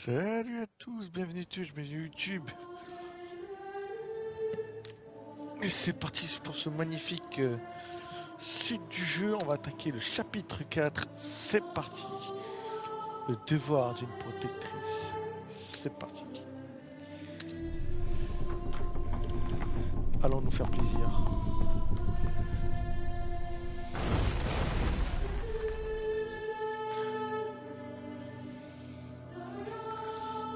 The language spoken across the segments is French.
Salut à tous, bienvenue tous, bienvenue YouTube. Et c'est parti pour ce magnifique suite du jeu. On va attaquer le chapitre 4. C'est parti. Le devoir d'une protectrice. C'est parti. Allons nous faire plaisir.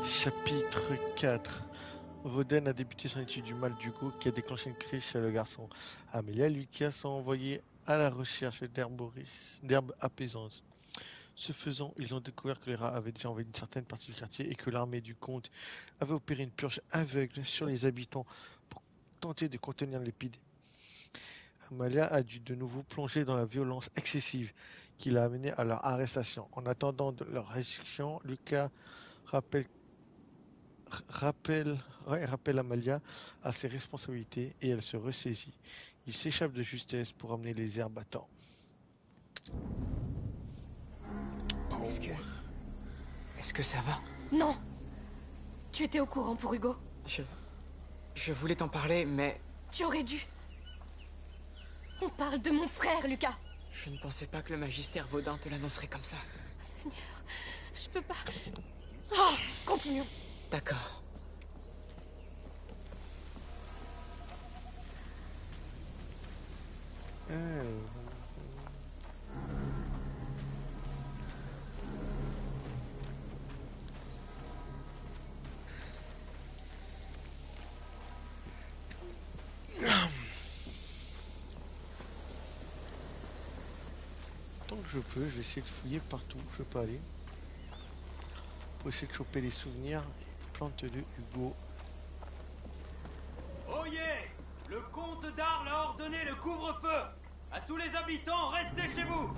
Chapitre 4. Vauden a débuté son étude du mal d'Hugo qui a déclenché une crise chez le garçon. Amélia et Lucas sont envoyés à la recherche d'herbes apaisantes. Ce faisant, ils ont découvert que les rats avaient déjà envahi une certaine partie du quartier et que l'armée du comte avait opéré une purge aveugle sur les habitants pour tenter de contenir l'épidémie. Amalia a dû de nouveau plonger dans la violence excessive qui l'a amené à leur arrestation. En attendant leur exécution, Lucas rappelle, rappelle Amalia à ses responsabilités et elle se ressaisit. Il s'échappe de justesse pour amener les herbes à temps. Est-ce que... Est-ce que ça va? Non. Tu étais au courant pour Hugo. Je voulais t'en parler, mais... Tu aurais dû. On parle de mon frère, Lucas. Je ne pensais pas que le magistère Vauden te l'annoncerait comme ça. Seigneur, je peux pas... Oh, continuons. D'accord. Tant que je peux, je vais essayer de fouiller partout où je peux aller. Pour essayer de choper les souvenirs et plantes de Hugo. Oyez! Le comte d'Arles a ordonné le couvre-feu! À tous les habitants, restez chez vous!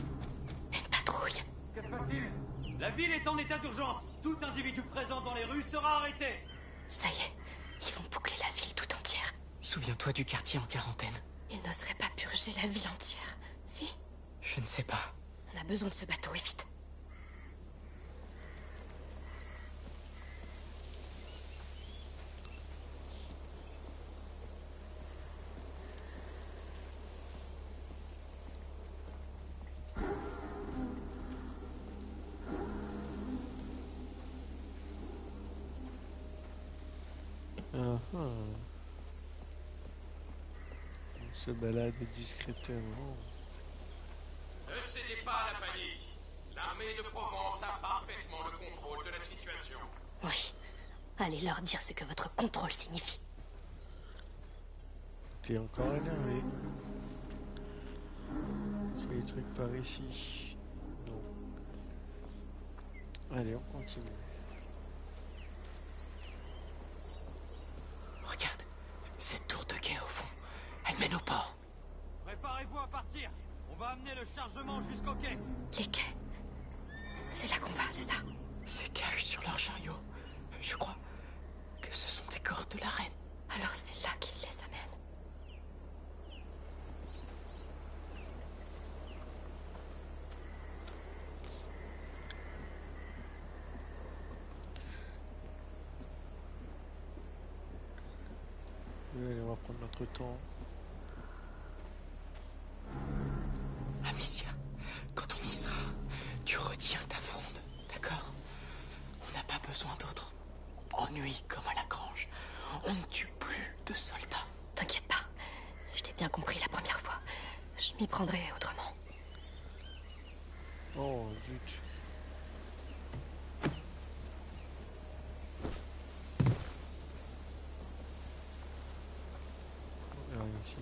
Une patrouille. Que fait-il? La ville est en état d'urgence. Tout individu présent dans les rues sera arrêté. Ça y est, ils vont boucler la ville tout entière. Souviens-toi du quartier en quarantaine. Ils n'oseraient pas purger la ville entière. Si? Je ne sais pas. On a besoin de ce bateau, et vite. Ah, ah. On se balade discrètement. Ne cédez pas à la panique. L'armée de Provence a parfaitement le contrôle de la situation. Oui. Allez leur dire ce que votre contrôle signifie. T'es encore énervé. C'est des trucs par ici. Non. Allez, on continue. Regarde, cette tour de quai au fond. Elle mène au port. Préparez-vous à partir. On va amener le chargement jusqu'au quai. Les quais. C'est là qu'on va, c'est ça? Ces cages sur leur chariot. Je crois que ce sont des corps de la reine. Alors c'est là qu'ils les amènent. Oui, allez, on va prendre notre temps. Amicia, quand on y sera, tu retiens ta fronde, d'accord? On n'a pas besoin d'autres ennuis comme à la grange. On ne tue plus de soldats. T'inquiète pas. Je t'ai bien compris la première fois. Je m'y prendrai autrement. Oh, zut. Rien ici.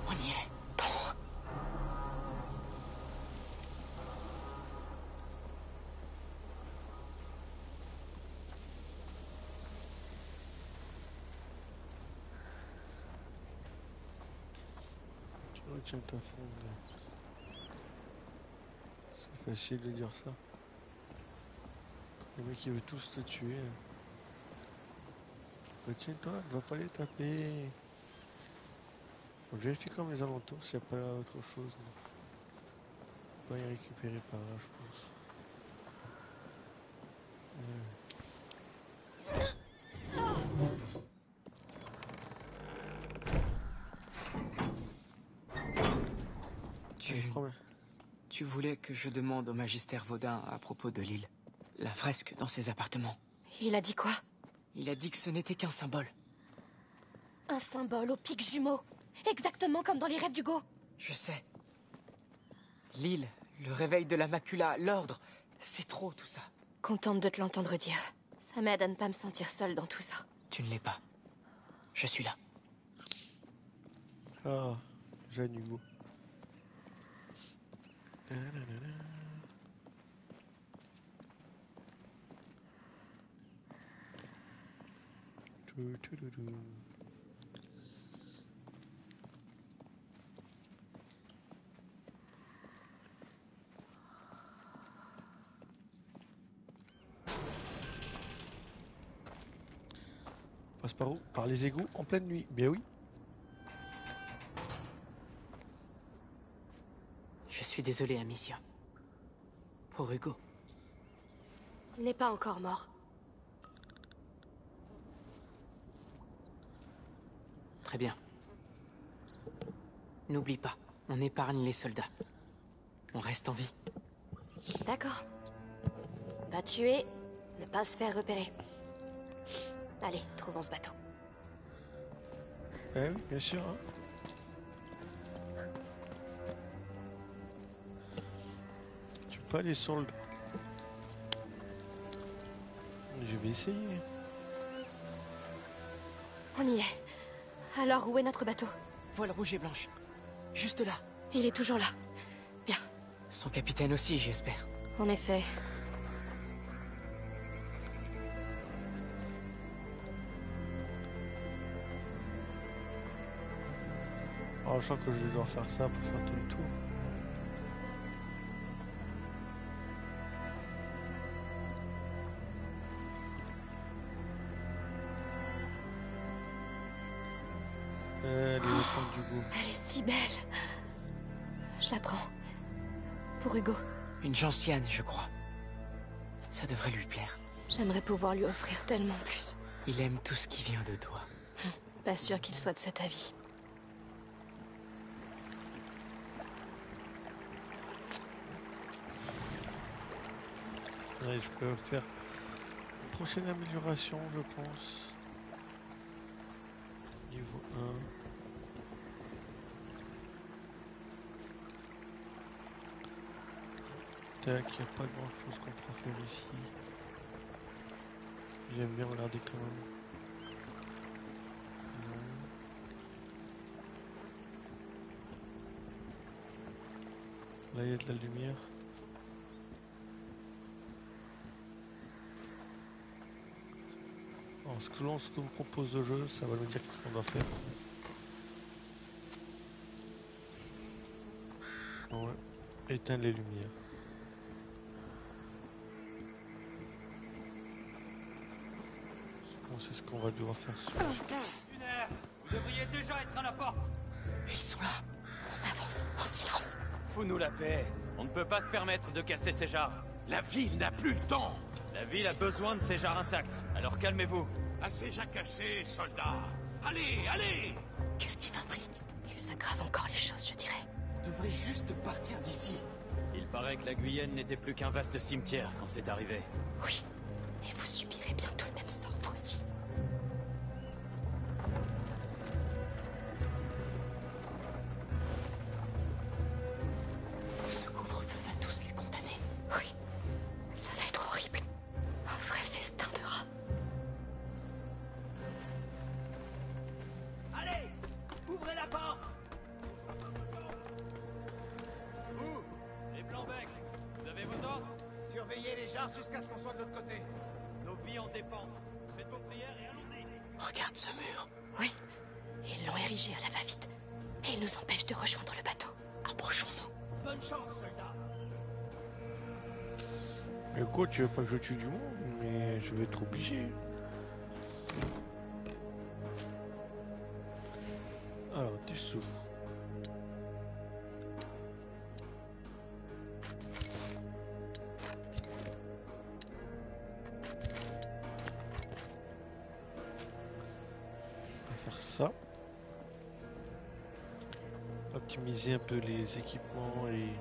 On y est. Tu retiens ta fronde. C'est facile de dire ça. Le mec il veut tous te tuer. Retiens-toi, ne va pas les taper. On vérifie comme les alentours s'il n'y a pas autre chose. On va y récupérer par là, je pense. Tu voulais que je demande au magistère Vaudin à propos de l'île. La fresque dans ses appartements. Il a dit quoi? Il a dit que ce n'était qu'un symbole. Un symbole au pic jumeau. Exactement comme dans les rêves d'Hugo. Je sais. L'île, le réveil de la macula, l'ordre. C'est trop tout ça. Contente de te l'entendre dire. Ça m'aide à ne pas me sentir seule dans tout ça. Tu ne l'es pas. Je suis là. Ah, Jeanne Hugo. Passe par où? Par les égouts en pleine nuit. Ben oui. Je suis désolé, Amicia. Pour Hugo. Il n'est pas encore mort. Très bien. N'oublie pas, on épargne les soldats. On reste en vie. D'accord. Pas tuer, ne pas se faire repérer. Allez, trouvons ce bateau. Eh oui, bien sûr. Hein. Tu peux pas les soldats. Je vais essayer. On y est. Alors, où est notre bateau? Voile rouge et blanche. Juste là. Il est toujours là. Bien. Son capitaine aussi, j'espère. En effet. Oh, je sens que je vais devoir faire ça pour faire tout le tour. Les enfants du goût. Elle est si belle. Je la prends. Pour Hugo. Une gentiane, je crois. Ça devrait lui plaire. J'aimerais pouvoir lui offrir tellement plus. Il aime tout ce qui vient de toi. Pas sûr qu'il soit de cet avis. Ouais, je peux faire une prochaine amélioration, je pense. Niveau 1. Tac, il n'y a pas grand chose qu'on pourra faire ici. J'aime bien regarder quand même. Non. Là il y a de la lumière. Alors, ce que me propose le jeu, ça va nous dire ce qu'on doit faire. Ouais. Éteindre les lumières. Bon, c'est ce qu'on va devoir faire. Lunaire, vous devriez déjà être à la porte. Ils sont là. On avance, en silence. Fous-nous la paix. On ne peut pas se permettre de casser ces jarres. La ville n'a plus le temps. La ville a besoin de ces jarres intacts. Alors calmez-vous. Assez jacassé, soldats. Allez, allez. Qu'est-ce qui fabrique? Ils aggravent encore les choses, je dirais. On devrait juste partir d'ici. Il paraît que la Guyenne n'était plus qu'un vaste cimetière quand c'est arrivé. Oui. Et vous subirez bientôt le même sort, vous aussi. Ce couvre-feu va tous les condamner. Oui. Ça va être horrible. Un vrai festin de rats. Allez, ouvrez la porte. Vous, les Blancs-Becs, vous avez vos ordres? Surveillez les jarres jusqu'à ce qu'on soit de l'autre côté. Nos vies en dépendent. Faites vos prières et allons-y. Regarde ce mur. Oui. Ils l'ont érigé à la va-vite. Et ils nous empêchent de rejoindre le bateau. Approchons-nous. Bonne chance, soldats. Mais quoi, tu veux pas que je tue du monde? Mais je vais être obligé. Alors, tu souffles. On va faire ça. Optimiser un peu les équipements et...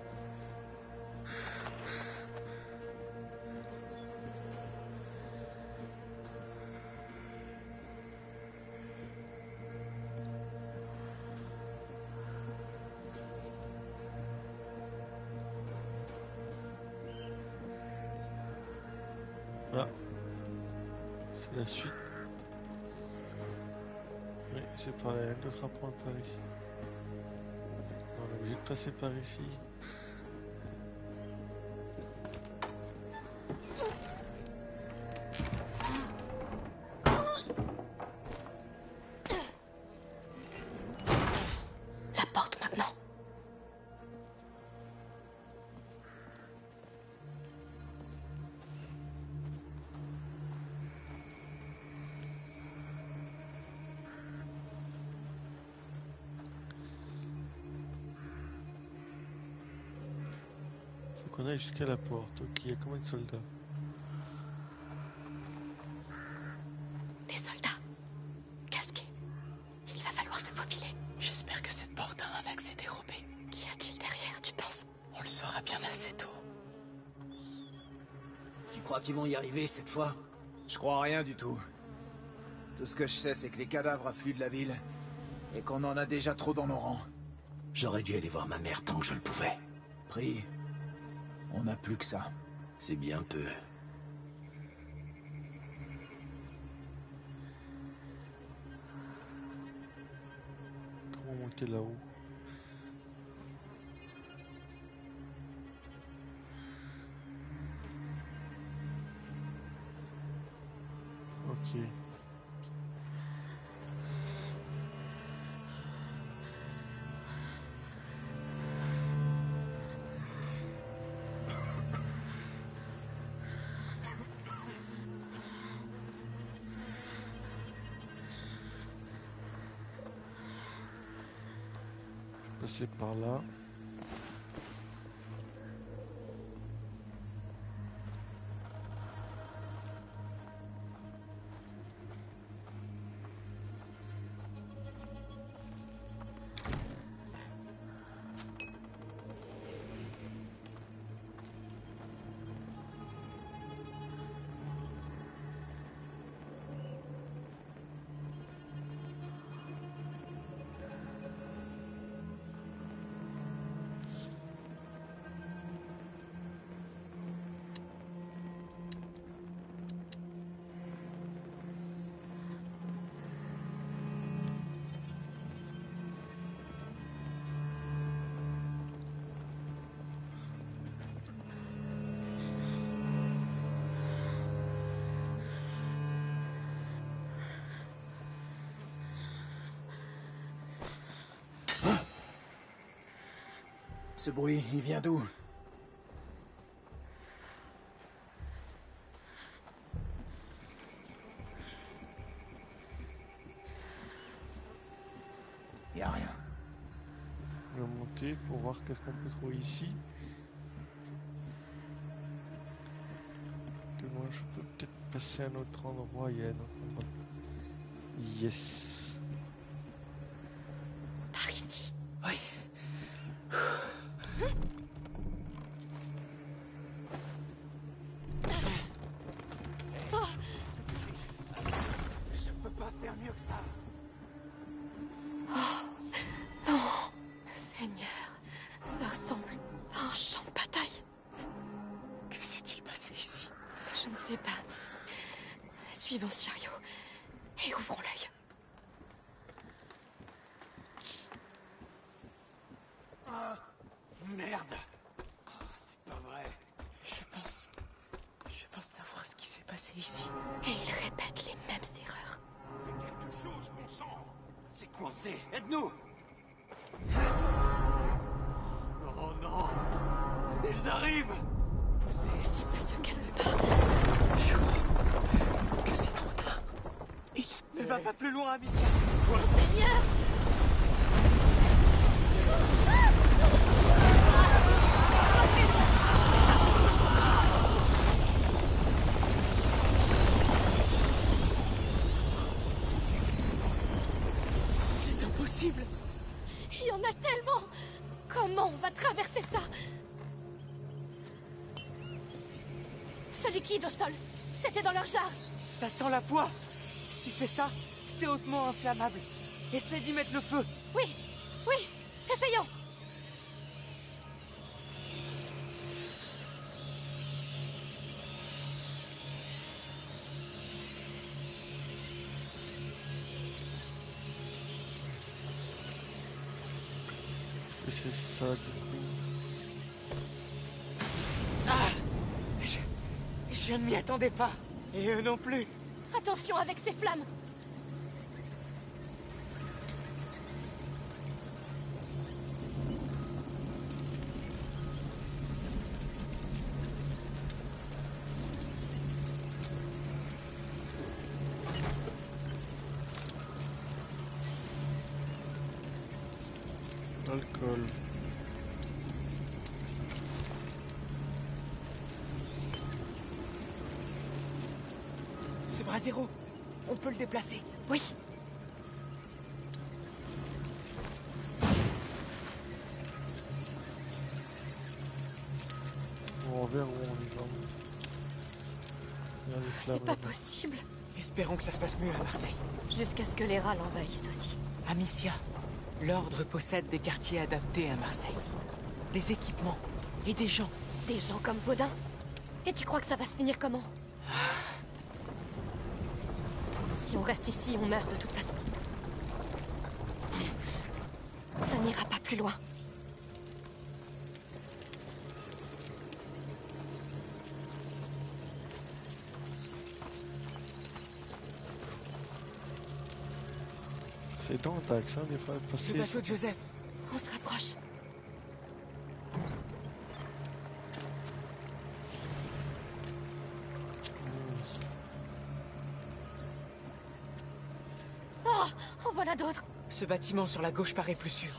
Ah, c'est la suite. Oui, c'est pas rien d'autre à prendre par ici. On est obligé de passer par ici. La porte maintenant. Faut qu'on aille jusqu'à la porte. Ok, il y a combien de soldats? Des soldats. Casqués. Il va falloir se faufiler. J'espère que cette porte a un accès dérobé. Qu'y a-t-il derrière, tu penses? On le saura bien assez tôt. Tu crois qu'ils vont y arriver cette fois? Je crois rien du tout. Tout ce que je sais, c'est que les cadavres affluent de la ville et qu'on en a déjà trop dans nos rangs. J'aurais dû aller voir ma mère tant que je le pouvais. Pris, on n'a plus que ça. C'est bien peu. Comment monter là-haut? Ok. Passer par là. Ce bruit, il vient d'où? Y a rien. On va monter pour voir qu'est-ce qu'on peut trouver ici. Demain, je peux peut-être passer à un autre endroit. Il y a un autre endroit. Yes. Par ici. Oui. Je peux pas faire mieux que ça. Seigneur, ça ressemble à un champ de bataille. Que s'est-il passé ici? Je ne sais pas. Suivons ce chariot et ouvrons l'œil. Merde. Oh, c'est pas vrai. Je pense savoir ce qui s'est passé ici. Et il répète les mêmes erreurs. Fais quelque chose, mon sang. C'est coincé. Aide-nous. Oh non. Ils arrivent. S'il ne se calme pas, c'est trop tard. Ne va pas plus loin, Amicia. Seigneur! C'est impossible. Il y en a tellement! Comment on va traverser ça? Ce liquide au sol, c'était dans leur jarre. Ça sent la poix. Si c'est ça, c'est hautement inflammable. Essaie d'y mettre le feu. Oui, oui, essayons. Et c'est ça, du coup. Ah, je ne m'y attendais pas. Et eux non plus. Attention avec ces flammes. Alcool. Ce bras zéro, on peut le déplacer. Oui. On verra où on y va. Il y a des flammes C'est pas là-bas. possible. Espérons que ça se passe mieux à Marseille. Jusqu'à ce que les rats l'envahissent aussi. Amicia, l'ordre possède des quartiers adaptés à Marseille. Des équipements et des gens. Des gens comme Vaudin. Et tu crois que ça va se finir comment? Si on reste ici, on meurt de toute façon. Ça n'ira pas plus loin. C'est dans taxe, hein, des fois. Le Passer. bateau de Joseph. On se rapproche. Oh, en voilà d'autres. Ce bâtiment sur la gauche paraît plus sûr.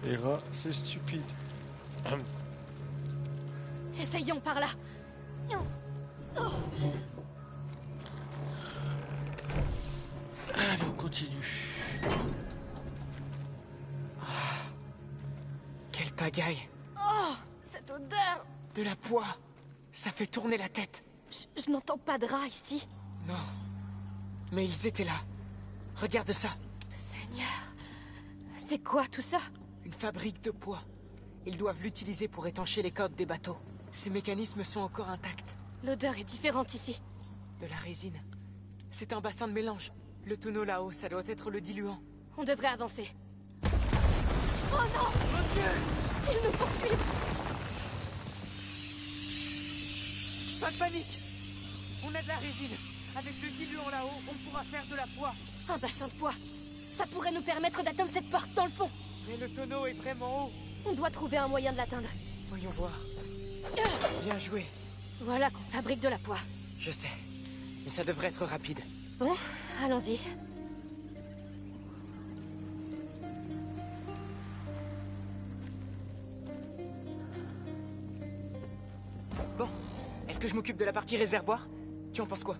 Les rats, c'est stupide. Essayons par là. Allez, on continue. Quelle pagaille. Oh, cette odeur. De la poix. Ça fait tourner la tête. Je n'entends pas de rats ici. Non. Mais ils étaient là. Regarde ça. Seigneur, c'est quoi tout ça? Une fabrique de poids. Ils doivent l'utiliser pour étancher les coques des bateaux. Ces mécanismes sont encore intacts. L'odeur est différente ici. De la résine. C'est un bassin de mélange. Le tonneau là-haut, ça doit être le diluant. On devrait avancer. Oh non! Mon Dieu! Ils nous poursuivent! Pas de panique! On a de la résine. Avec le diluant là-haut, on pourra faire de la poix. Un bassin de poids. Ça pourrait nous permettre d'atteindre cette porte dans le fond. Mais le tonneau est vraiment haut. On doit trouver un moyen de l'atteindre. Voyons voir. Bien joué. Voilà qu'on fabrique de la poix. Je sais. Mais ça devrait être rapide. Bon, allons-y. Bon. Est-ce que je m'occupe de la partie réservoir? Tu en penses quoi?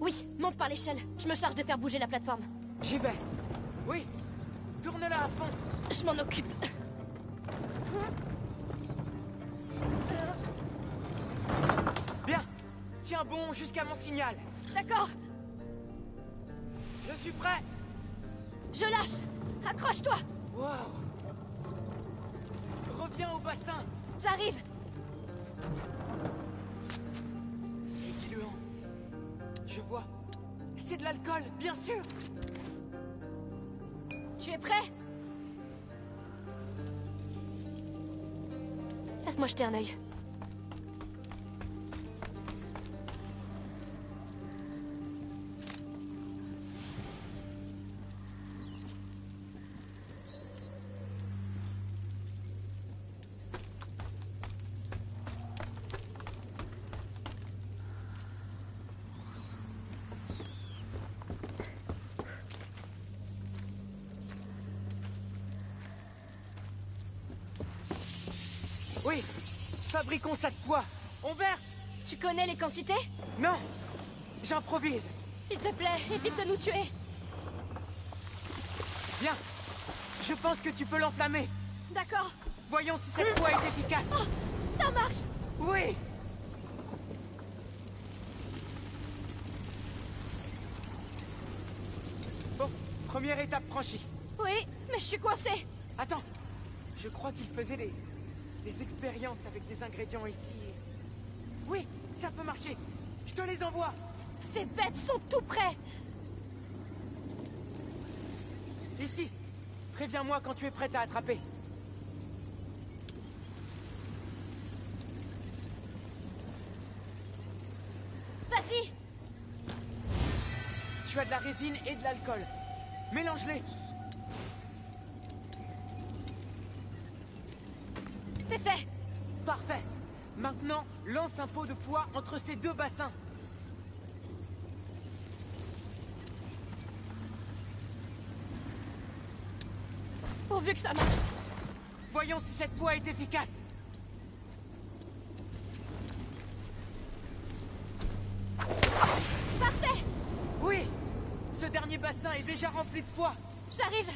Oui, monte par l'échelle. Je me charge de faire bouger la plateforme. J'y vais. Oui. Tourne-la à fond. Je m'en occupe. Bien. Tiens bon jusqu'à mon signal. D'accord, Je suis prêt. je lâche. Accroche-toi. Wow. Reviens au bassin. J'arrive. Le diluant. Je vois. C'est de l'alcool, bien sûr. Tu es prêt? Laisse-moi jeter un œil. Oui, fabriquons ça de poids. On verse. Tu connais les quantités? Non, j'improvise. S'il te plaît, évite de nous tuer. Bien, je pense que tu peux l'enflammer. D'accord. Voyons si cette poids est efficace. Oh, ça marche. Oui. Bon, première étape franchie. Oui, mais je suis coincée. Attends, je crois qu'il faisait des expériences avec des ingrédients ici. Oui, ça peut marcher. Je te les envoie. Ces bêtes sont tout près. Ici. Préviens-moi quand tu es prête à attraper. Vas-y. Tu as de la résine et de l'alcool. Mélange-les. C'est fait. Parfait. Maintenant, lance un pot de poids entre ces deux bassins. Pourvu que ça marche. Voyons si cette poids est efficace. Parfait. Oui. Ce dernier bassin est déjà rempli de poids. J'arrive.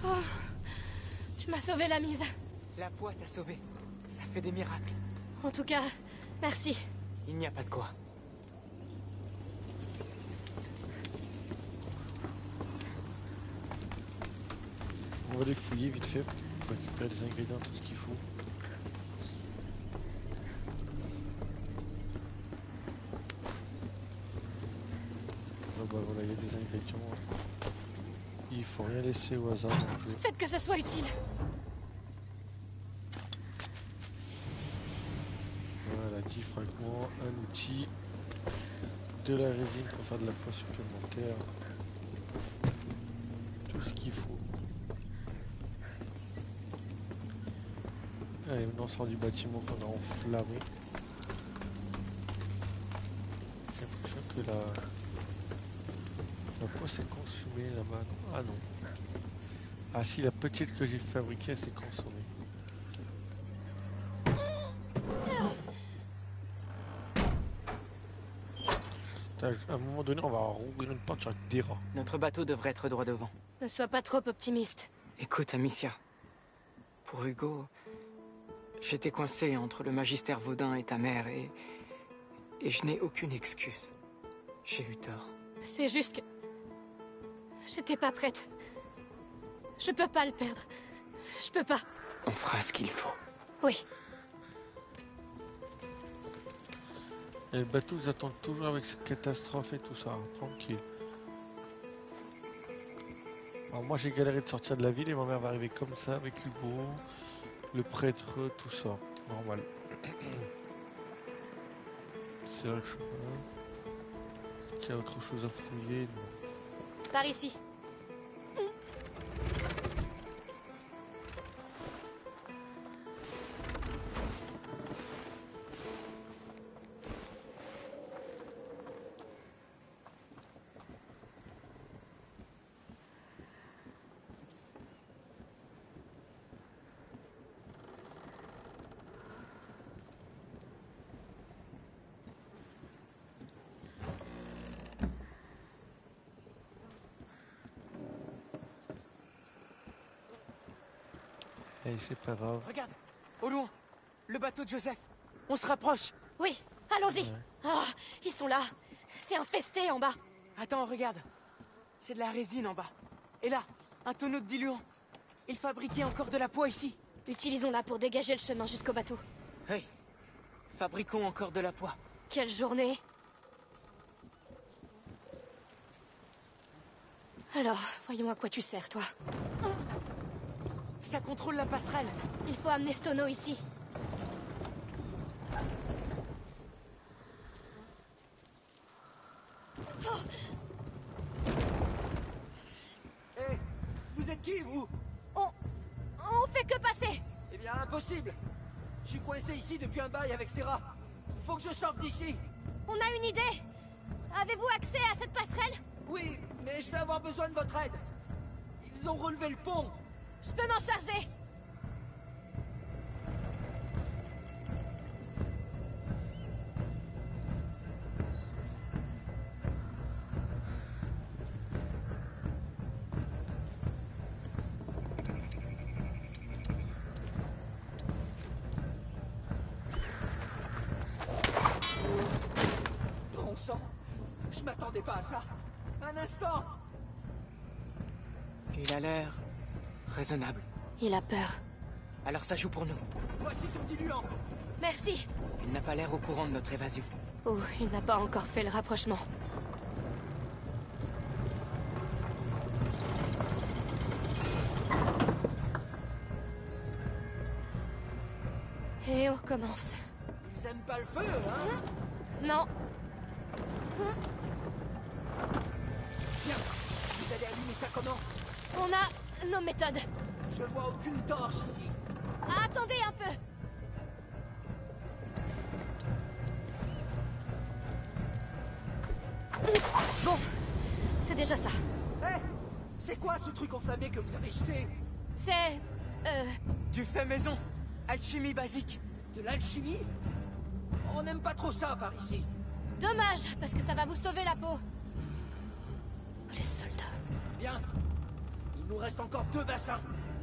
Oh, tu m'as sauvé la mise. La poids t'a sauvé. Ça fait des miracles. En tout cas, merci. Il n'y a pas de quoi. On va les fouiller vite fait pour récupérer les ingrédients, tout ce qu'il faut. Ah bah voilà, il y a des ingrédients. Il faut rien laisser au hasard non plus. Faites que ce soit utile. Voilà, 10 fragments, un outil, de la résine pour faire de la poids supplémentaire. Tout ce qu'il faut. Allez, maintenant on sort du bâtiment qu'on a enflammé. J'ai l'impression que la poids s'est consumée là-bas. Ah non. Ah si, la petite que j'ai fabriquée, elle s'est consommée. Putain, à un moment donné, on va rouvrir une porte avec des rats. Notre bateau devrait être droit devant. Ne sois pas trop optimiste. Écoute, Amicia. Pour Hugo, j'étais coincé entre le magistère Vaudin et ta mère et je n'ai aucune excuse. J'ai eu tort. C'est juste que... J'étais pas prête. Je peux pas le perdre. Je peux pas. On fera ce qu'il faut. Oui. Et le bateau nous attend toujours avec cette catastrophe et tout ça. Tranquille. Alors moi j'ai galéré de sortir de la ville et ma mère va arriver comme ça avec Hugo, le prêtre, tout ça. Normal. C'est là le chemin. Est-ce qu'il y a autre chose à fouiller? Non. Par ici. Et c'est pas grave. Regarde, au loin, le bateau de Joseph. On se rapproche. Oui, allons-y. Ah, ils sont là. C'est infesté en bas. Attends, regarde. C'est de la résine en bas. Et là, un tonneau de diluant. Ils fabriquaient encore de la poix ici. Utilisons-la pour dégager le chemin jusqu'au bateau. Oui. Fabriquons encore de la poix. Quelle journée. Alors, voyons à quoi tu sers, toi. Ça contrôle la passerelle. Il faut amener ce tonneau ici. Hé, vous êtes qui, vous? On fait que passer. Eh bien, impossible. Je suis coincé ici depuis un bail avec ces rats. Faut que je sorte d'ici. On a une idée. Avez-vous accès à cette passerelle? Oui, mais je vais avoir besoin de votre aide. Ils ont relevé le pont. Je peux m'en charger. Bon sang, je m'attendais pas à ça. Un instant. Il a l'air raisonnable. Il a peur. Alors ça joue pour nous. Voici ton diluant. Merci. Il n'a pas l'air au courant de notre évasion. Oh, il n'a pas encore fait le rapprochement. Et on recommence. Ils aiment pas le feu, hein? Non. Bien. Vous allez allumer ça comment? On a nos méthodes. Je vois aucune torche ici. Attendez un peu. Bon, c'est déjà ça. Hé, c'est quoi ce truc enflammé que vous avez jeté? C'est... Du fait maison. Alchimie basique. De l'alchimie? On n'aime pas trop ça par ici. dommage, parce que ça va vous sauver la peau. Les soldats. Bien. Il nous reste encore 2 bassins.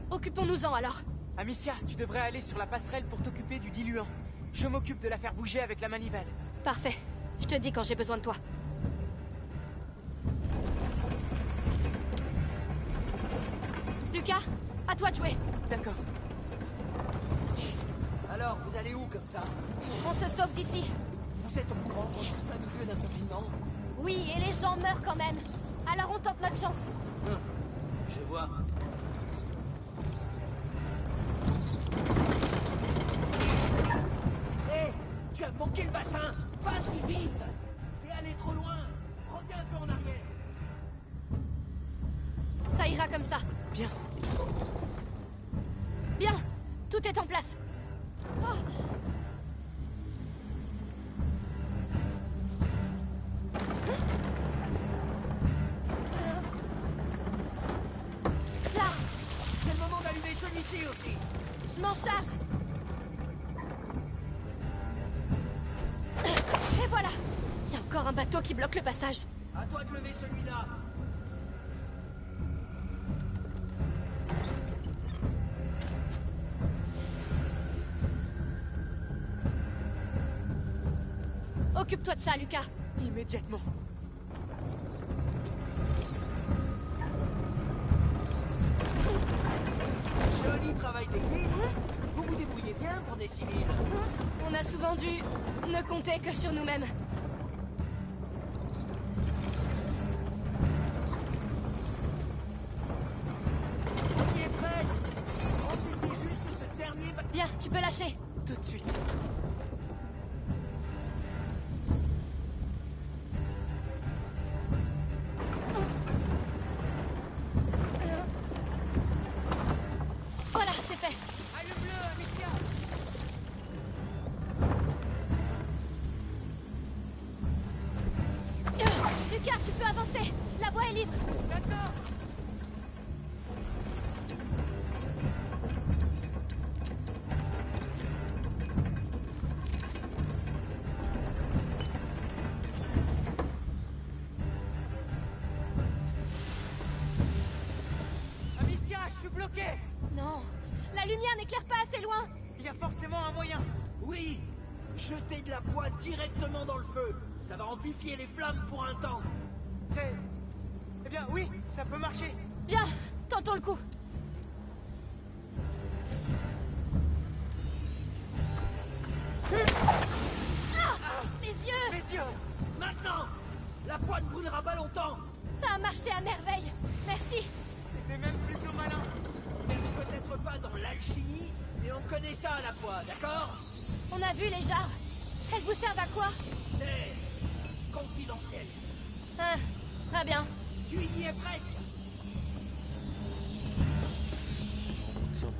Occupons-nous-en alors. Amicia, tu devrais aller sur la passerelle pour t'occuper du diluant. Je m'occupe de la faire bouger avec la manivelle. Parfait. Je te dis quand j'ai besoin de toi. Lucas, à toi de jouer. D'accord. Alors, vous allez où comme ça? On se sauve d'ici. Vous êtes au courant qu'on est en plein milieu d'un confinement? Oui, et les gens meurent quand même. Alors on tente notre chance. Je vois. Hé, tu as manqué le bassin. Pas si vite. T'es allé trop loin. Reviens un peu en arrière. Ça ira comme ça. Bien. Bien, tout est en place. Oh. Là, C'est le moment d'allumer celui-ci aussi. je m'en charge. Et voilà. Il y a encore un bateau qui bloque le passage. À toi de lever celui-là. Occupe-toi de ça, Lucas. Immédiatement. Joli travail d'équipe. Vous vous débrouillez bien pour des civils. On a souvent dû ne compter que sur nous-mêmes. On y est presque. Remplissez juste ce dernier... Bien, tu peux lâcher. Tout de suite. Voilà, c'est fait. Allume-le, Amicia. Lucas, tu peux avancer. La voie est libre. D'accord. Amicia, je suis bloqué. Non, la lumière n'éclaire pas assez loin. Il y a forcément un moyen. Oui, Jetez de la poix directement dans le feu. Ça va amplifier les flammes pour un temps. C'est... Eh bien, oui, ça peut marcher. Bien, tentons le coup. Ah, mes yeux! Mes yeux! Maintenant! La poix ne brûlera pas longtemps. Ça a marché à merveille. Merci. C'était même plutôt malin. C'est peut-être pas dans l'alchimie, mais on connaît ça à la poix, d'accord? On a vu les jarres. Elles vous servent à quoi? C'est... confidentiel. Ah, très bien. Tu y es presque. Ça va.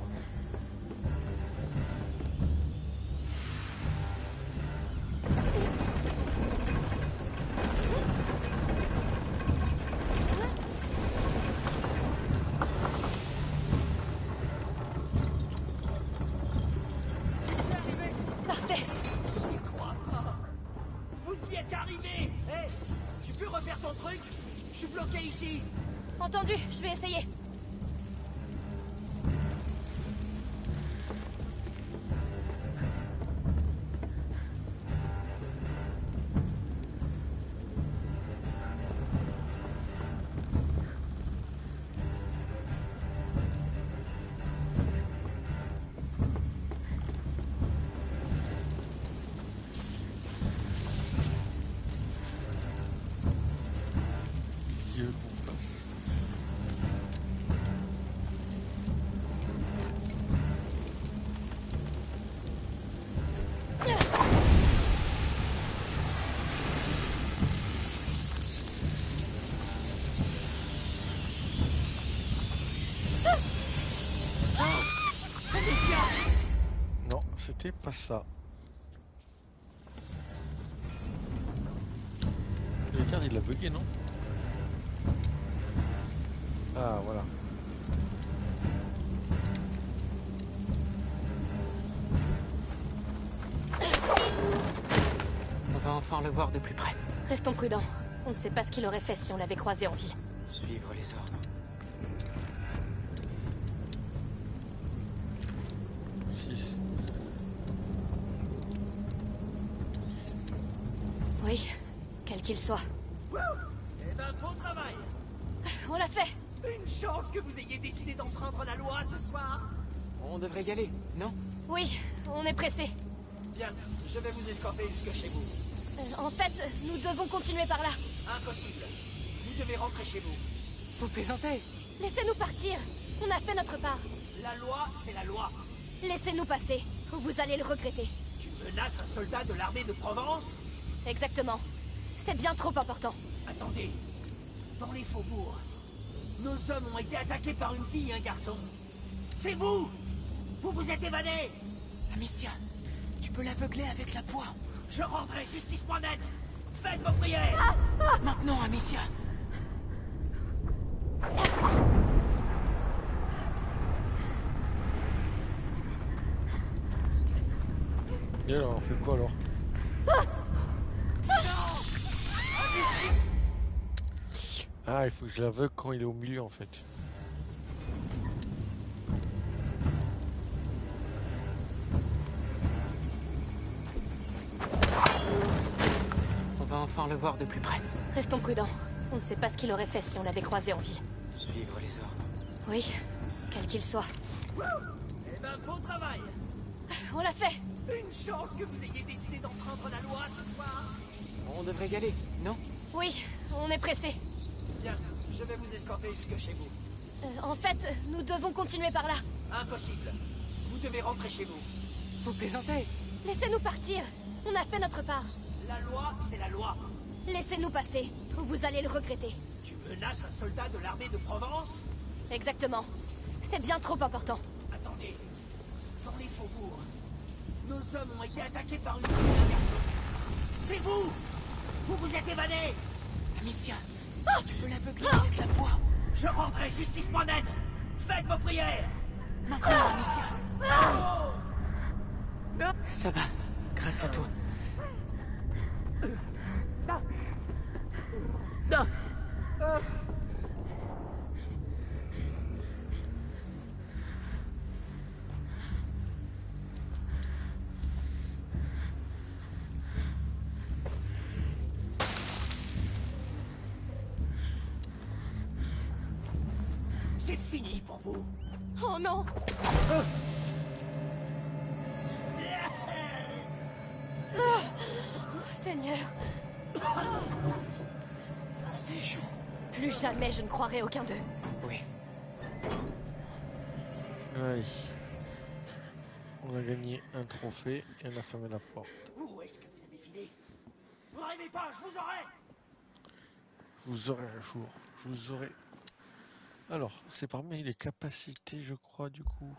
Parfait. J'y crois pas. Vous y êtes arrivé. Hé, tu peux refaire ton truc? Je suis bloqué ici. Entendu, je vais essayer. Dieu qu'on passe. Non, c'était pas ça. Le garde il a bugué, non? Ah voilà. On va enfin le voir de plus près. Restons prudents. On ne sait pas ce qu'il aurait fait si on l'avait croisé en ville. Suivre les ordres. 6. Oui, quel qu'il soit. Eh ben, bon travail. On l'a fait. Une chance que vous ayez décidé d'enfreindre la loi ce soir. On devrait y aller, non? Oui, on est pressé. Bien, je vais vous escorter jusque chez vous. En fait, nous devons continuer par là. Impossible. Vous devez rentrer chez vous. Vous plaisantez? Laissez-nous partir. On a fait notre part. La loi, c'est la loi. Laissez-nous passer, ou vous allez le regretter. Tu menaces un soldat de l'armée de Provence? Exactement. C'est bien trop important. Attendez. Dans les faubourgs, nos hommes ont été attaqués par une fille et un garçon. C'est vous! Vous vous êtes évadés! Amicia, tu peux l'aveugler avec la poix. Je rendrai justice moi-même! Faites vos prières! Maintenant, Amicia. Et alors, on fait quoi alors? Ah, il faut que je l'aveugle quand il est au milieu en fait. On va enfin le voir de plus près. Restons prudents. On ne sait pas ce qu'il aurait fait si on l'avait croisé en ville. Suivre les ordres. Oui, quel qu'il soit. Eh ben, beau travail! On l'a fait. Une chance que vous ayez décidé d'enfreindre la loi ce soir! On devrait y aller, non? Oui, on est pressé. Bien, je vais vous escorter jusque chez vous. En fait, nous devons continuer par là. Impossible. Vous devez rentrer chez vous. Vous plaisantez? Laissez-nous partir. On a fait notre part. La loi, c'est la loi. Laissez-nous passer, ou vous allez le regretter. Tu menaces un soldat de l'armée de Provence? Exactement. C'est bien trop important. Attendez. Dans les faubourgs, nos hommes ont été attaqués par une fille et un garçon. C'est vous! Vous vous êtes évadés! Amicia, tu peux l'aveugler avec la poix. Je rendrai justice moi-même! Faites vos prières! Maintenant, Amicia. Ça va, grâce à toi. C'est fini pour vous. Oh non! Oh, Seigneur! Ces gens. Plus jamais je ne croirai aucun d'eux. Oui. Ouais. On a gagné un trophée et on a fermé la porte. Où est-ce que vous avez filé? Vous rêvez pas, je vous aurai. Je vous aurai un jour. Je vous aurai. Alors, c'est parmi les capacités, je crois, du coup.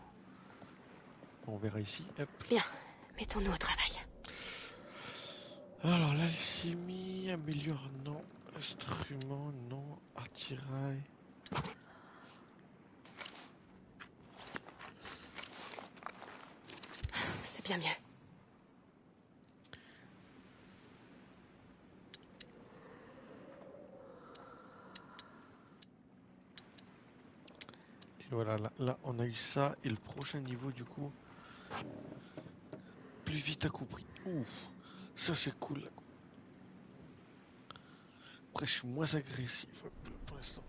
On verra ici. Hop. Bien, mettons-nous au travail. Alors, l'alchimie améliore, non. Instrument, non. Attirail. C'est bien mieux. Et voilà, là, on a eu ça. Et le prochain niveau, du coup, plus vite à coup pris. Ouf, ça c'est cool. Après, je suis moins agressif pour l'instant.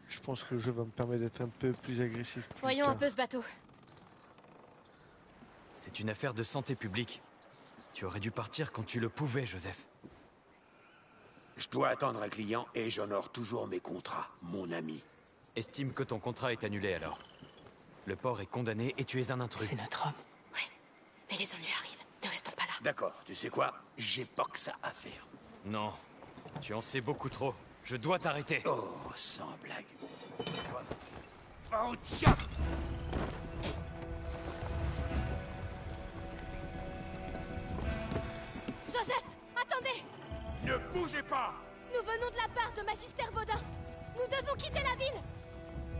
Je pense que le jeu va me permettre d'être un peu plus agressif. Voyons un peu ce bateau. C'est une affaire de santé publique. Tu aurais dû partir quand tu le pouvais, Joseph. Je dois attendre un client et j'honore toujours mes contrats, mon ami. Estime que ton contrat est annulé alors. Le port est condamné et tu es un intrus. C'est notre homme. Ouais, mais les ennuis arrivent. Ne restons pas là. D'accord, tu sais quoi? J'ai pas que ça à faire. Non, tu en sais beaucoup trop. Je dois t'arrêter. Oh, sans blague. Oh, tiens! Joseph, attendez! Ne bougez pas! Nous venons de la part de Magister Vaudin. Nous devons quitter la ville.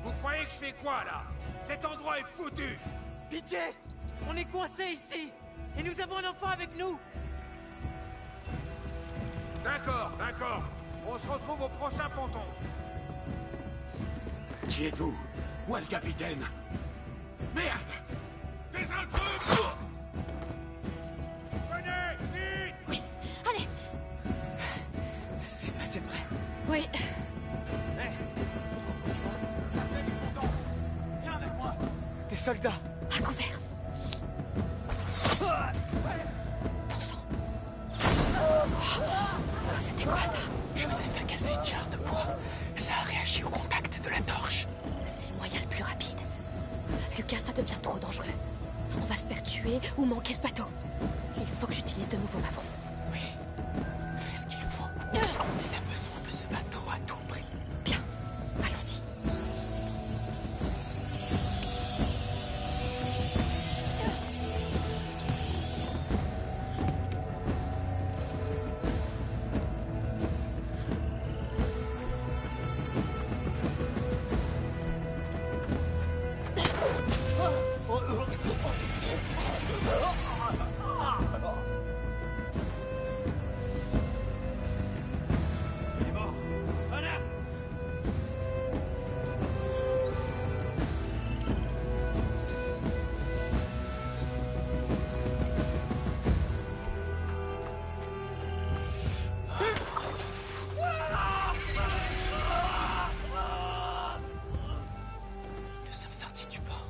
Vous croyez que je fais quoi, là? Cet endroit est foutu! Pitié! On est coincés ici! Et nous avons un enfant avec nous! D'accord, d'accord. On se retrouve au prochain ponton. Qui êtes-vous? Où est le capitaine? Merde! Des intrus! Venez, vite! Oui, allez! C'est passé près. Oui. Ça fait du ponton. Viens avec moi. Des soldats! À couvert. Bon sang. Oh, c'était quoi ça? Joseph a cassé une jarre de bois. Ça a réagi au contact de la torche. C'est le moyen le plus rapide. Lucas, ça devient trop dangereux. On va se faire tuer ou manquer ce bateau. Il faut que j'utilise de nouveau ma fronde. Oui. Fais ce qu'il faut. Il a besoin de ce bateau à tout prix. Bien, allons-y. Il est mort. Alerte! Nous sommes sortis du port.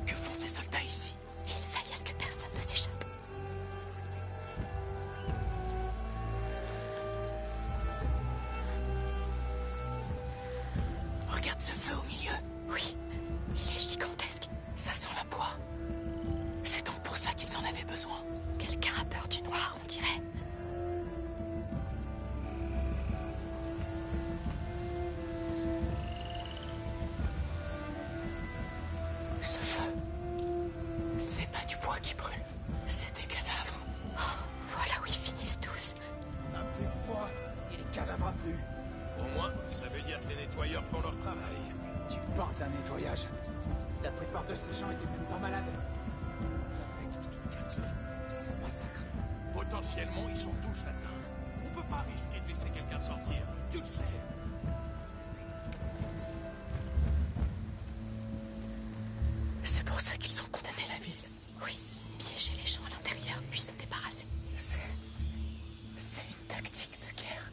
Que font ces soldats ici? Il veille à ce que personne ne s'échappe. Regarde ce feu au milieu. Oui, il est gigantesque. Ça sent la poix. C'est donc pour ça qu'ils en avaient besoin. Quelqu'un a peur du noir, on dirait. Ce feu, ce n'est pas du bois qui brûle, c'est des cadavres. Oh, voilà où ils finissent tous. On a plus de poids et les cadavres affluent. Au moins, ça veut dire que les nettoyeurs font leur travail. Tu parles d'un nettoyage. La plupart de ces gens étaient même pas malades. La mec vit tout le quartier. C'est un massacre. Potentiellement, ils sont tous atteints. On peut pas risquer de laisser quelqu'un sortir, tu le sais. C'est pour ça qu'ils ont condamné la ville. Oui, piéger les gens à l'intérieur, puis s'en débarrasser. C'est une tactique de guerre.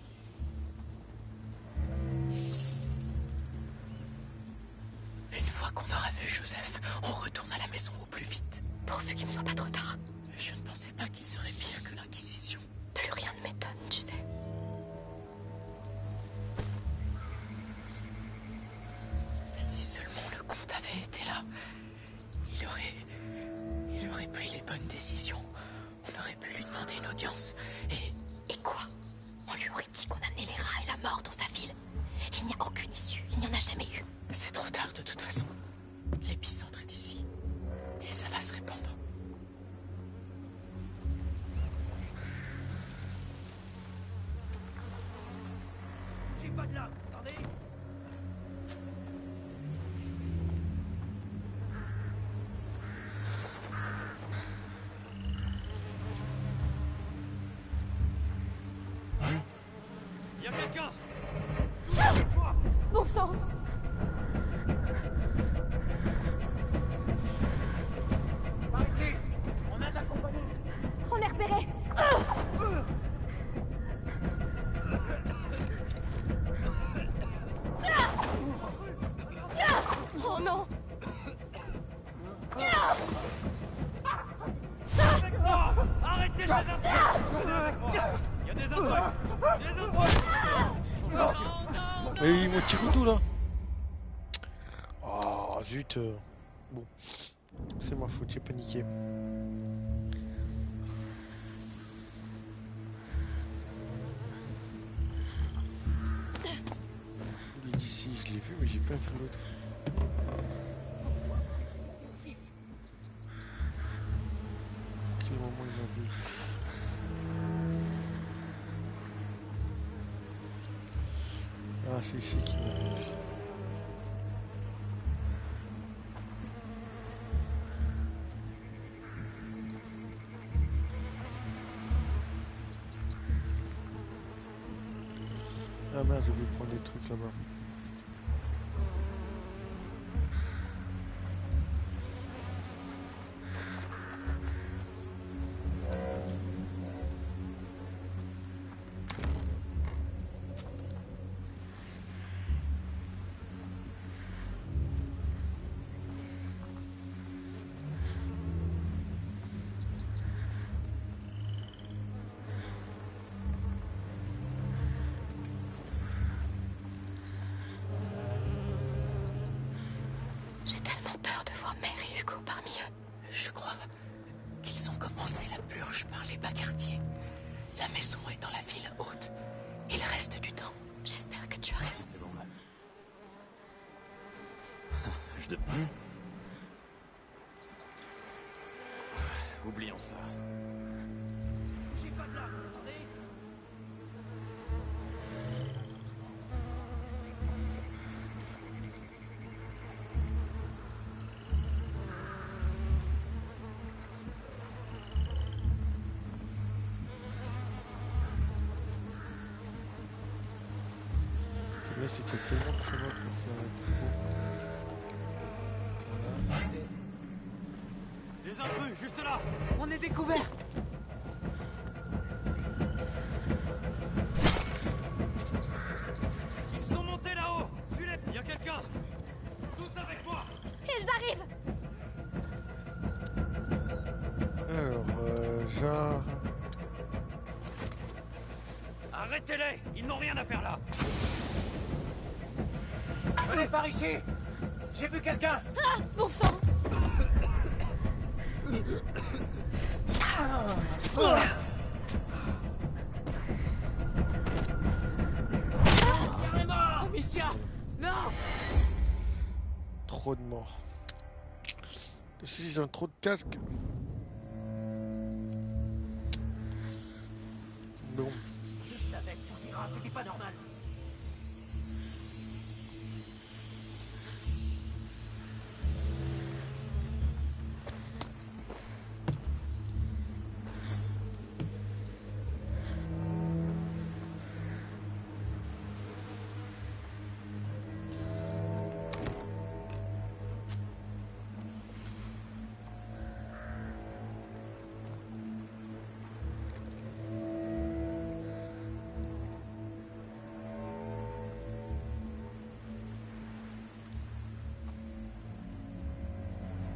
Joseph, on retourne à la maison au plus vite. Pourvu qu'il ne soit pas trop tard. Je ne pensais pas qu'il serait pire que l'Inquisition. Plus rien ne m'étonne, tu sais. Si seulement le comte avait été là, il aurait pris les bonnes décisions. On aurait pu lui demander une audience Et quoi? On lui aurait dit qu'on amenait les rats et la mort dans sa ville. Il n'y a aucune issue, il n'y en a jamais eu. C'est trop tard de toute façon. L'épicentre est ici. Et ça va se répandre. J'ai pas de là, attendez. Y a quelqu'un! Bon sang! Par ici, on a de la compagnie. On est repéré! Oh non! Arrêtez les intrus! Venez avec moi! Y a des intrus! Des intrus! Mais ils m'ont tiré tout là. Oh zut. Bon. C'est ma faute, j'ai paniqué. Il est d'ici, je l'ai vu, mais j'ai pas vu l'autre. Quel moment il m'a vu? Ah, c'est ici qu'il m'a vu. Ah merde, j'ai oublié de prendre des trucs là-bas. J'ai tellement peur de voir Mère et Hugo parmi eux. Je crois qu'ils ont commencé la purge par les bas quartiers. La maison est dans la ville haute. Il reste du temps. J'espère que tu as raison. C'est bon. Je devrais. Oublions ça. J'ai pas de là, attendez. Mais c'est qu'il y a tellement de chemins pour faire un trou. Des intrus, juste là! On est découvert. Ils sont montés là-haut! Suivez-les! Y a quelqu'un! Tous avec moi! Ils arrivent! Alors, genre... Arrêtez-les! Ils n'ont rien à faire là! Venez par ici. J'ai vu quelqu'un. Ah! Bon sang! Carrément. Amicia! Non! Trop de morts. Si ils ont trop de casques. Bon. Je savais que tout ira, c'était pas normal.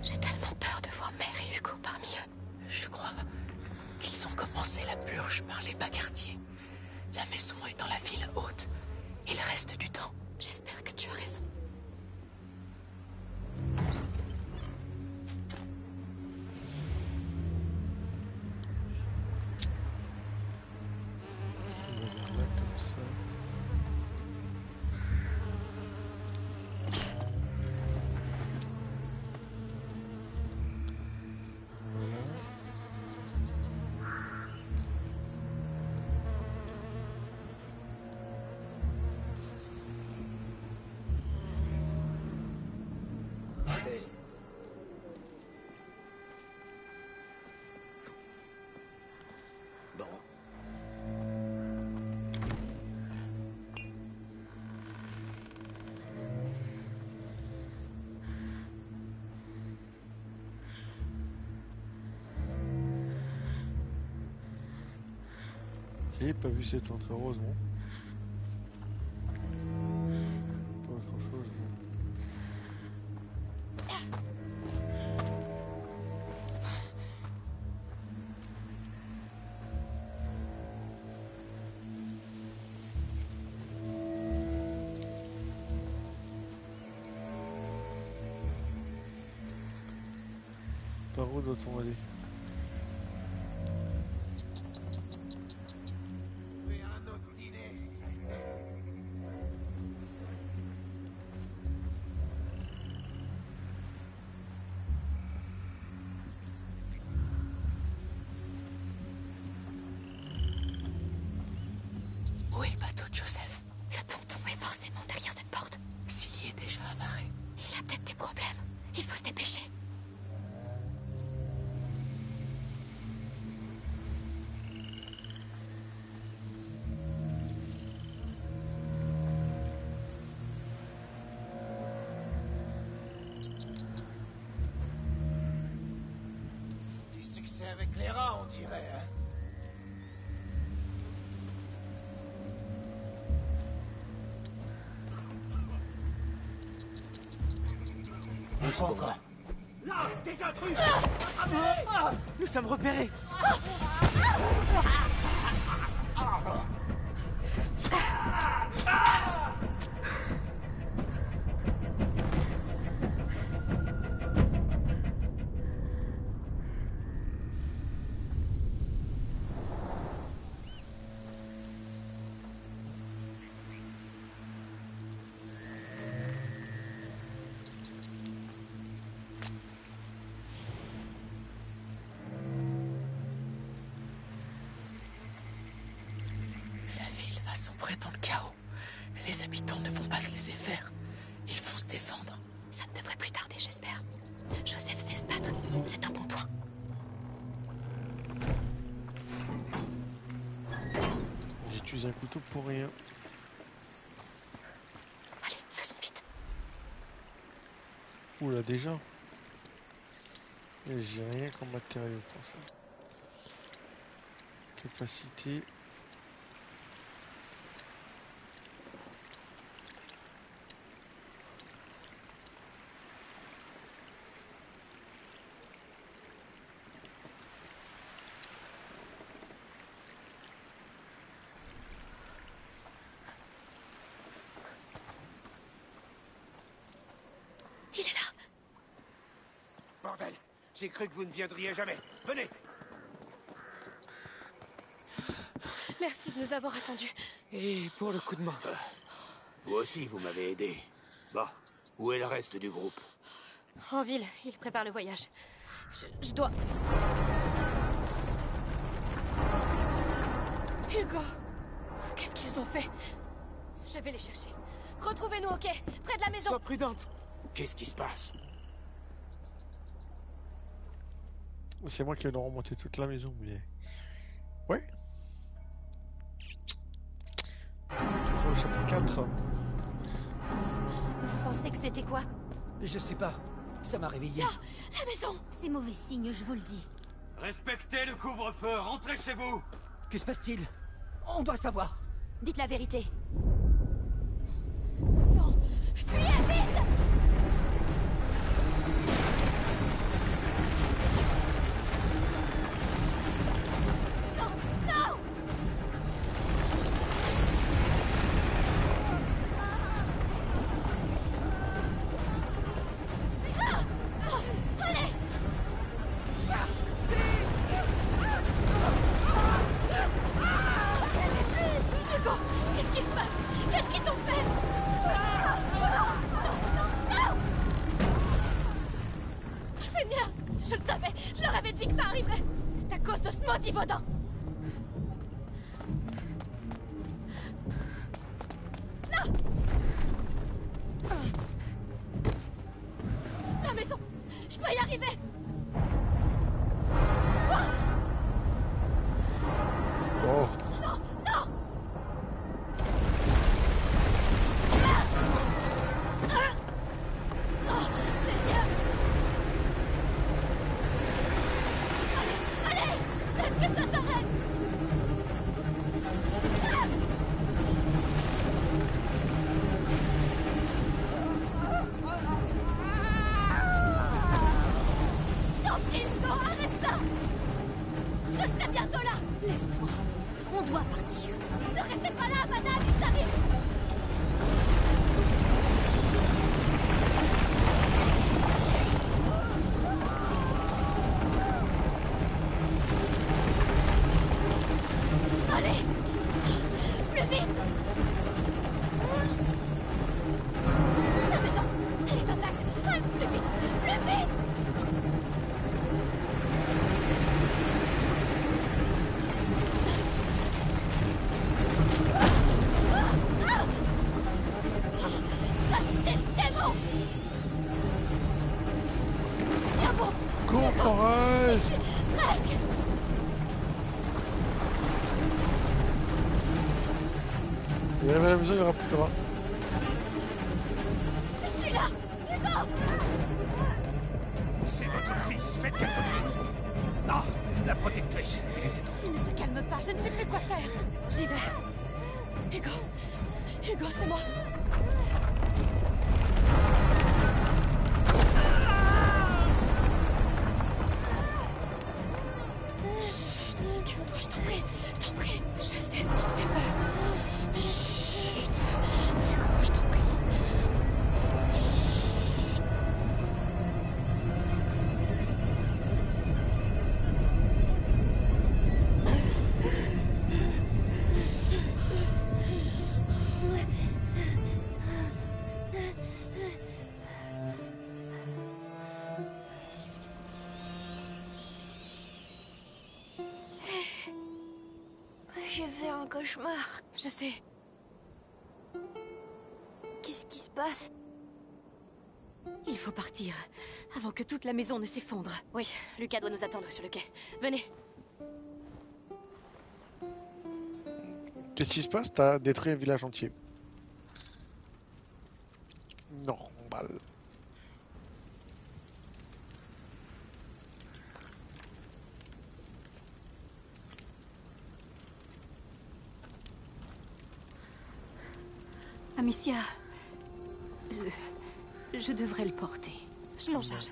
J'ai tellement peur de voir Mère et Hugo parmi eux. Je crois qu'ils ont commencé la purge par les bas-quartiers. La maison est dans la ville haute. Il reste du temps. J'espère que tu as raison. Là, comme ça. Voilà. C'était... Bon. J'ai pas vu cette entrée, heureusement. Pas autre chose. Par où doit-on aller? Où est le bateau de Joseph? Le ponton est forcément derrière cette porte. S'il y est déjà amarré. Il a peut-être des problèmes. Il faut se dépêcher. Petit succès avec les rats, on dirait, hein. Où sont encore? Là, des intrus. Nous sommes repérés. La ville va sombrer dans le chaos. Les habitants ne vont pas se laisser faire. Ils vont se défendre. Ça ne devrait plus tarder, j'espère. Joseph sait se battre. C'est un bon point. J'ai utilisé un couteau pour rien. Allez, faisons vite. Oula, déjà. Et j'ai rien comme matériau pour ça. Capacité. Il est là. Bordel, j'ai cru que vous ne viendriez jamais. Venez. Merci de nous avoir attendus. Et pour le coup de main. Vous aussi, vous m'avez aidé. Bon, où est le reste du groupe? En ville, il prépare le voyage. Je dois... Hugo! Qu'est-ce qu'ils ont fait? Je vais les chercher. Retrouvez-nous au quai, près de la maison. Sois prudente. Qu'est-ce qui se passe? C'est moi qui ai remonté toute la maison, mais... Ouais. Faut le chapitre 4. Vous pensez que c'était quoi? Je sais pas. Ça m'a réveillé. Ah, la maison! C'est mauvais signe, je vous le dis. Respectez le couvre-feu, rentrez chez vous. Que se passe-t-il? On doit savoir. Dites la vérité. Non! Fuyez vite! passe? Qu'est-ce qu'ils t'ont fait? Non! Seigneur, je le savais, je leur avais dit que ça arriverait. C'est à cause de ce maudit Vaudin. Non! La maison, je peux y arriver. Quoi? Oh. Non, non! Oh, Seigneur! Allez, faites que ça s'arrête! Je t'en prie, Hugo, arrête ça! Je serai bientôt là! Lève-toi, on doit partir. Ne restez pas là, madame, ils arrivent! Allez! Plus vite! La maison, elle est intacte! Allez, plus vite! Plus vite! Ça, c'est le démon! Tiens bon! Cours, Forrest! Presque! Il arrive à la maison, il y aura plus de rats. Je suis là! Hugo! C'est votre fils, faites quelque chose. Ah, la protectrice, elle était en... Il ne se calme pas, je ne sais plus quoi faire. J'y vais. Hugo! Hugo, c'est moi! Chut, calme-toi, je t'en prie, je t'en prie. Je sais ce qui te fait peur. Chut, Hugo, je t'en prie. J'ai fait un cauchemar. Je sais. Qu'est-ce qui se passe? Il faut partir, avant que toute la maison ne s'effondre. Oui, Lucas doit nous attendre sur le quai. Venez. Qu'est-ce qui se passe? T'as détruit un village entier. Normal. Amicia, je devrais le porter. Je m'en charge.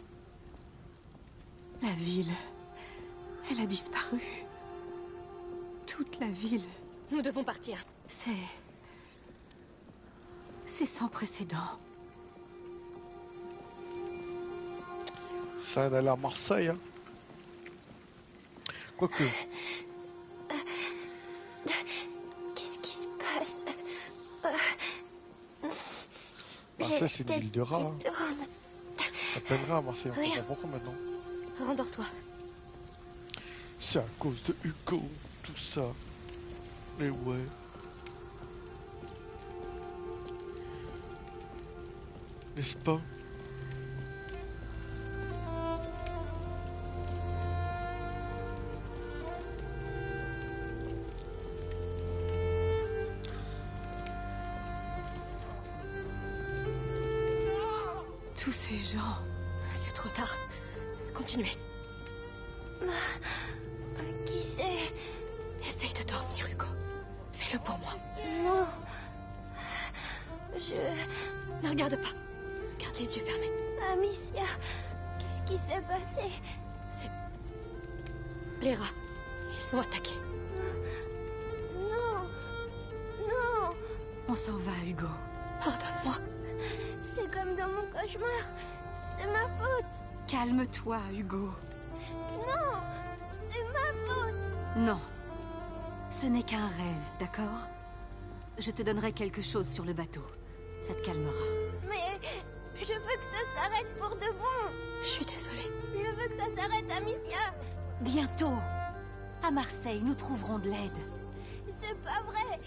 La ville, elle a disparu. Toute la ville. Nous devons partir. C'est sans précédent. Ça a l'air Marseille, hein. Quoique. Qu'est-ce qui se passe? Marseille, c'est une ville de rats. Qui tourne. À peine rats à Marseille, on Rien. comprend pourquoi maintenant. Rendors-toi. C'est à cause de Hugo, tout ça. Mais ouais. N'est-ce pas? Tous ces gens. C'est trop tard. Continuez. Qui c'est? Essaye de dormir, Hugo. Fais-le pour moi. Non. Ne regarde pas. Garde les yeux fermés. Amicia, qu'est-ce qui s'est passé? C'est... les rats. Ils ont attaqué. Non. Non. On s'en va, Hugo. Pardonne-moi. C'est comme dans mon cauchemar. C'est ma faute. Calme-toi, Hugo. Non. C'est ma faute. Non. Ce n'est qu'un rêve, d'accord? Je te donnerai quelque chose sur le bateau. Ça te calmera. Mais je veux que ça s'arrête pour de bon. Je suis désolée. Je veux que ça s'arrête, Amicia. Bientôt. À Marseille, nous trouverons de l'aide. C'est pas vrai.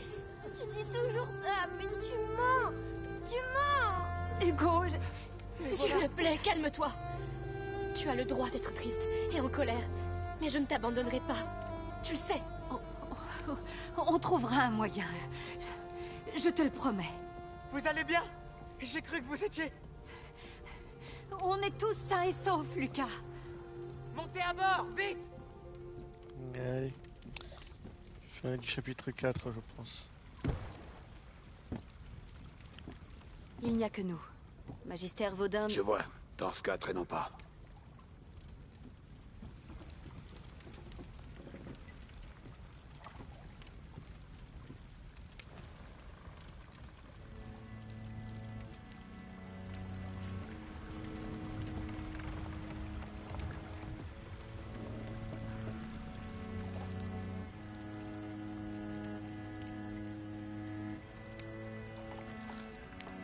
Tu dis toujours ça, mais tu mens. Tu mens. Hugo, S'il te plaît, calme-toi. Tu as le droit d'être triste et en colère. Mais je ne t'abandonnerai pas. Tu le sais. On trouvera un moyen. Je te le promets. Vous allez bien? J'ai cru que vous étiez... On est tous sains et saufs, Lucas. Montez à bord, vite! Allez. Fin du chapitre 4, je pense. Il n'y a que nous. Magister Vaudin... Je vois. Dans ce cas, traînons pas.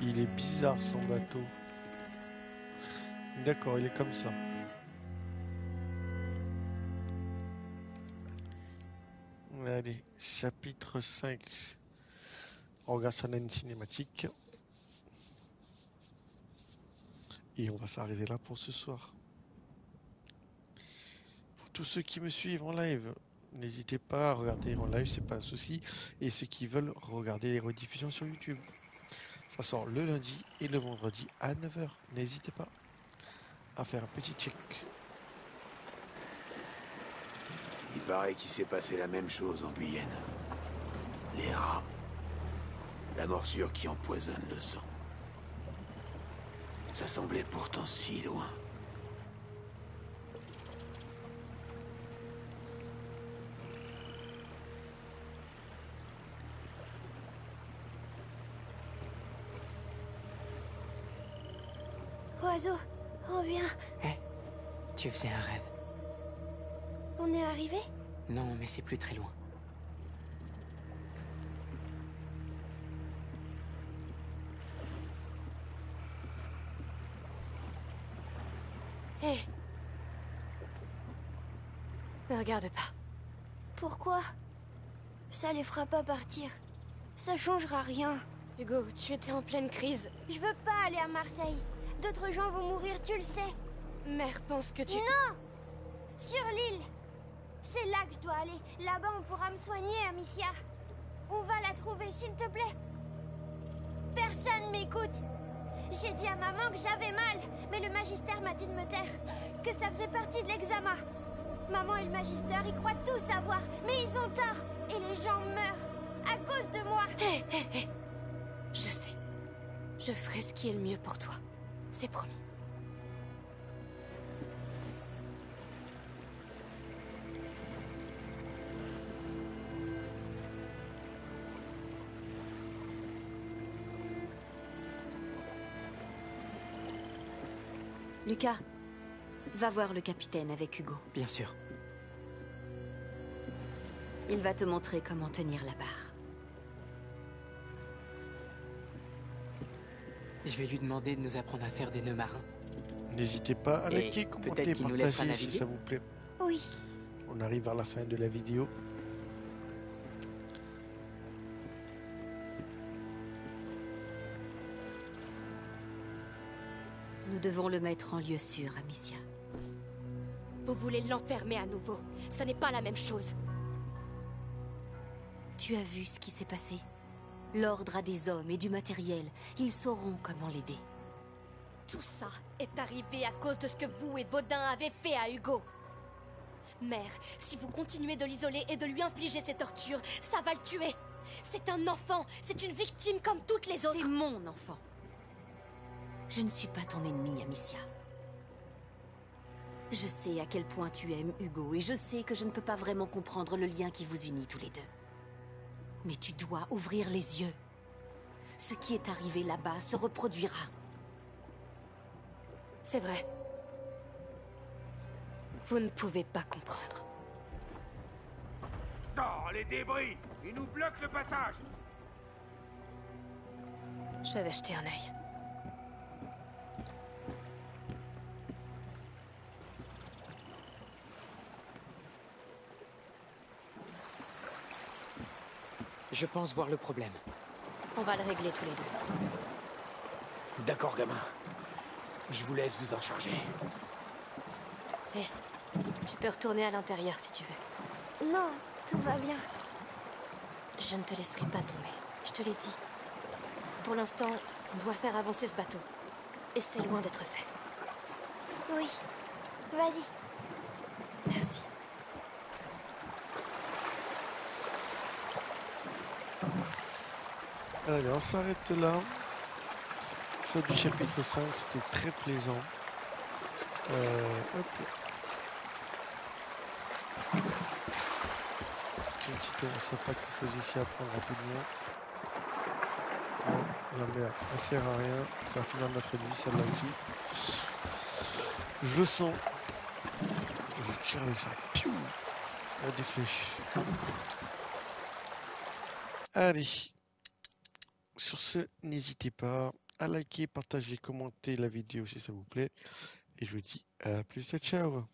Il est bizarre son bateau. D'accord, il est comme ça. Allez, chapitre 5. On regarde ça dans une cinématique. Et on va s'arrêter là pour ce soir. Pour tous ceux qui me suivent en live, n'hésitez pas à regarder en live, c'est pas un souci. Et ceux qui veulent regarder les rediffusions sur YouTube. Ça sort le lundi et le vendredi à 9h. N'hésitez pas à faire un petit check. Il paraît qu'il s'est passé la même chose en Guyenne. Les rats. La morsure qui empoisonne le sang. Ça semblait pourtant si loin. Oiseau, reviens. Tu faisais un rêve. On est arrivé? Non, mais c'est plus très loin. Hé. Ne regarde pas. Pourquoi? Ça les fera pas partir. Ça changera rien. Hugo, tu étais en pleine crise. Je veux pas aller à Marseille. D'autres gens vont mourir, tu le sais. Mère pense que tu... Non! Sur l'île. C'est là que je dois aller. Là-bas, on pourra me soigner, Amicia. On va la trouver, s'il te plaît. Personne m'écoute. J'ai dit à maman que j'avais mal, mais le magistère m'a dit de me taire, que ça faisait partie de l'examen. Maman et le magistère, ils croient tout savoir, mais ils ont tort. Et les gens meurent à cause de moi. Hé. Je sais. Je ferai ce qui est le mieux pour toi. C'est promis. Lucas, va voir le capitaine avec Hugo. Bien sûr. Il va te montrer comment tenir la barre. Je vais lui demander de nous apprendre à faire des nœuds marins. N'hésitez pas à liker, commenter, qu'il nous laissera partager si naviguer. ça vous plaît. Oui. On arrive vers la fin de la vidéo. Nous devons le mettre en lieu sûr, Amicia. Vous voulez l'enfermer à nouveau. Ça n'est pas la même chose. Tu as vu ce qui s'est passé? L'ordre a des hommes et du matériel. Ils sauront comment l'aider. Tout ça est arrivé à cause de ce que vous et Vaudin avez fait à Hugo. Mère, si vous continuez de l'isoler et de lui infliger ces tortures, ça va le tuer. C'est un enfant, c'est une victime comme toutes les autres. C'est mon enfant. Je ne suis pas ton ennemi, Amicia. Je sais à quel point tu aimes Hugo et je sais que je ne peux pas vraiment comprendre le lien qui vous unit tous les deux. Mais tu dois ouvrir les yeux. Ce qui est arrivé là-bas se reproduira. C'est vrai. Vous ne pouvez pas comprendre. Non, les débris! Ils nous bloquent le passage! Je vais jeter un œil. Je pense voir le problème. On va le régler tous les deux. D'accord, gamin. Je vous laisse vous en charger. Hé, tu peux retourner à l'intérieur si tu veux. Non, tout va bien. Je ne te laisserai pas tomber. Je te l'ai dit. Pour l'instant, on doit faire avancer ce bateau. Et c'est loin d'être fait. Oui, vas-y. Merci. Allez, on s'arrête là. Fin du chapitre 5, c'était très plaisant. Hop. C'est un petit peu sympa quelque chose ici à prendre rapidement. Bon, la mer, elle sert à rien. Ça va finir notre ennemi, celle-là aussi. Je sens. Je tire avec ça. Piou. Oh, des flèches. Allez. Sur ce, n'hésitez pas à liker, partager, commenter la vidéo si ça vous plaît. Et je vous dis à plus et ciao.